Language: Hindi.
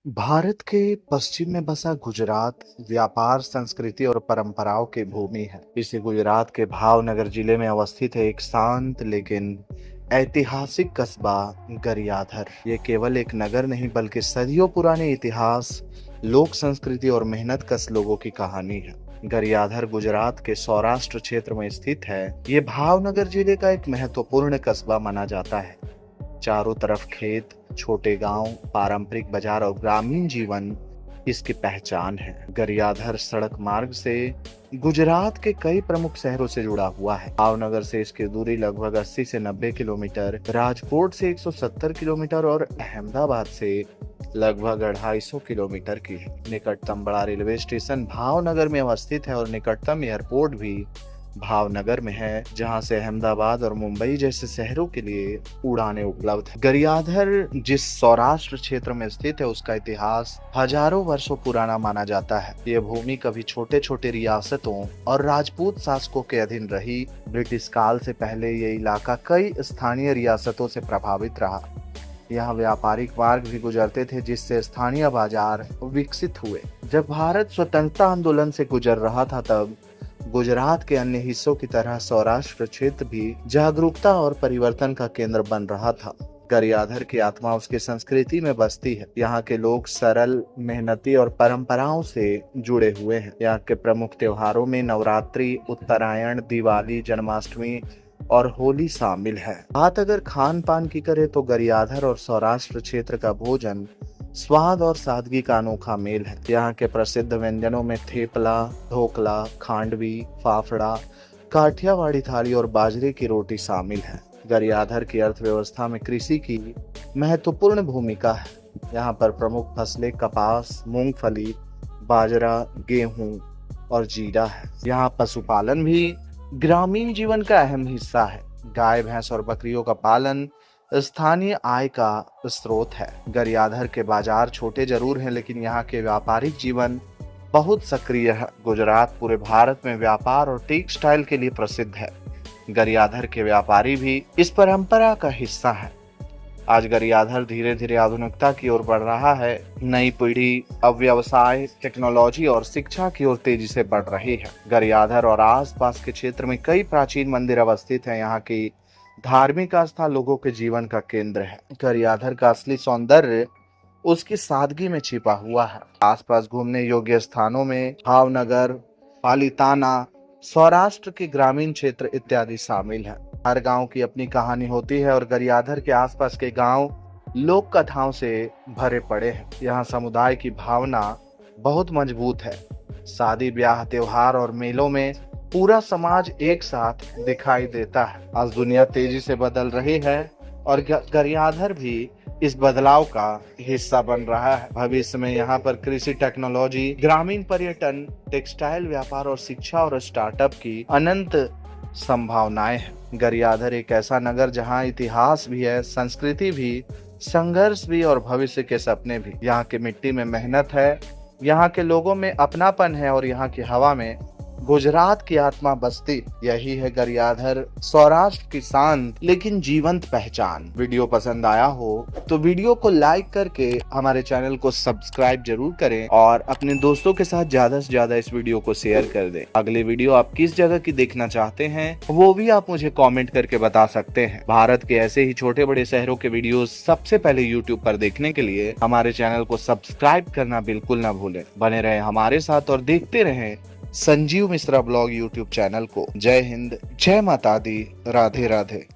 भारत के पश्चिम में बसा गुजरात व्यापार, संस्कृति और परंपराओं की भूमि है। इसी गुजरात के भावनगर जिले में अवस्थित है एक शांत लेकिन ऐतिहासिक कस्बा गरियाधर। ये केवल एक नगर नहीं बल्कि सदियों पुराने इतिहास, लोक संस्कृति और मेहनत कश लोगों की कहानी है। गरियाधर गुजरात के सौराष्ट्र क्षेत्र में स्थित है। ये भावनगर जिले का एक महत्वपूर्ण कस्बा माना जाता है। चारों तरफ खेत, छोटे गांव, पारंपरिक बाजार और ग्रामीण जीवन इसकी पहचान है। गरियाधर सड़क मार्ग से गुजरात के कई प्रमुख शहरों से जुड़ा हुआ है। भावनगर से इसकी दूरी लगभग 80 से 90 किलोमीटर, राजकोट से 170 किलोमीटर और अहमदाबाद से लगभग 250 किलोमीटर की है। निकटतम बड़ा रेलवे स्टेशन भावनगर में अवस्थित है और निकटतम एयरपोर्ट भी भावनगर में है, जहां से अहमदाबाद और मुंबई जैसे शहरों के लिए उड़ानें उपलब्ध है। गरियाधर जिस सौराष्ट्र क्षेत्र में स्थित है उसका इतिहास हजारों वर्षों पुराना माना जाता है। ये भूमि कभी छोटे छोटे रियासतों और राजपूत शासकों के अधीन रही। ब्रिटिश काल से पहले ये इलाका कई स्थानीय रियासतों से प्रभावित रहा। यहाँ व्यापारिक मार्ग भी गुजरते थे जिससे स्थानीय बाजार विकसित हुए। जब भारत स्वतंत्रता आंदोलन से गुजर रहा था तब गुजरात के अन्य हिस्सों की तरह सौराष्ट्र क्षेत्र भी जागरूकता और परिवर्तन का केंद्र बन रहा था। गरियाधर की आत्मा उसकी संस्कृति में बसती है। यहाँ के लोग सरल, मेहनती और परंपराओं से जुड़े हुए हैं। यहाँ के प्रमुख त्योहारों में नवरात्रि, उत्तरायण, दिवाली, जन्माष्टमी और होली शामिल है। बात अगर खान पान की करें तो गरियाधर और सौराष्ट्र क्षेत्र का भोजन स्वाद और सादगी का अनोखा मेल है। यहाँ के प्रसिद्ध व्यंजनों में थेपला, ढोकला, खांडवी, फाफड़ा, काठियावाड़ी थाली और बाजरे की रोटी शामिल है। गरियाधर की अर्थव्यवस्था में कृषि की महत्वपूर्ण भूमिका है। यहाँ पर प्रमुख फसलें कपास, मूंगफली, बाजरा, गेहूं और जीरा है। यहाँ पशुपालन भी ग्रामीण जीवन का अहम हिस्सा है। गाय, भैंस और बकरियों का पालन स्थानीय आय का स्रोत है। गरियाधर के बाजार छोटे जरूर हैं लेकिन यहाँ के व्यापारिक जीवन बहुत सक्रिय है। गुजरात पूरे भारत में व्यापार और टेक्सटाइल के लिए प्रसिद्ध है। गरियाधर के व्यापारी भी इस परंपरा का हिस्सा है। आज गरियाधर धीरे धीरे आधुनिकता की ओर बढ़ रहा है। नई पीढ़ी अब व्यवसाय, टेक्नोलॉजी और शिक्षा की ओर तेजी से बढ़ रही है। गरियाधर और आसपास के क्षेत्र में कई प्राचीन मंदिर अवस्थित हैं। यहाँ की धार्मिक आस्था लोगों के जीवन का केंद्र है। गरियाधर का असली सौंदर्य उसकी सादगी में छिपा हुआ है। आसपास घूमने योग्य स्थानों में भावनगर, पालिताना, सौराष्ट्र के ग्रामीण क्षेत्र इत्यादि शामिल है। हर गांव की अपनी कहानी होती है और गरियाधर के आसपास के गांव लोक कथाओं से भरे पड़े हैं। यहाँ समुदाय की भावना बहुत मजबूत है। शादी, ब्याह, त्योहार और मेलों में पूरा समाज एक साथ दिखाई देता है। आज दुनिया तेजी से बदल रही है और गरियाधर भी इस बदलाव का हिस्सा बन रहा है। भविष्य में यहाँ पर कृषि, टेक्नोलॉजी, ग्रामीण पर्यटन, टेक्सटाइल व्यापार और शिक्षा और स्टार्टअप की अनंत संभावनाएं हैं। गरियाधर एक ऐसा नगर जहाँ इतिहास भी है, संस्कृति भी, संघर्ष भी और भविष्य के सपने भी। यहाँ की मिट्टी में मेहनत है, यहाँ के लोगों में अपनापन है और यहाँ की हवा में गुजरात की आत्मा बसती। यही है गरियाधर, सौराष्ट्र की शांत लेकिन जीवंत पहचान। वीडियो पसंद आया हो तो वीडियो को लाइक करके हमारे चैनल को सब्सक्राइब जरूर करें और अपने दोस्तों के साथ ज्यादा से ज्यादा इस वीडियो को शेयर कर दें। अगली वीडियो आप किस जगह की देखना चाहते हैं वो भी आप मुझे कॉमेंट करके बता सकते हैं। भारत के ऐसे ही छोटे बड़े शहरों के वीडियो सबसे पहले यूट्यूब पर देखने के लिए हमारे चैनल को सब्सक्राइब करना बिल्कुल ना भूलें। बने रहे हमारे साथ और देखते रहें Sanjeev Mishra blog YouTube channel को। जय हिंद, जय माता दी, राधे राधे।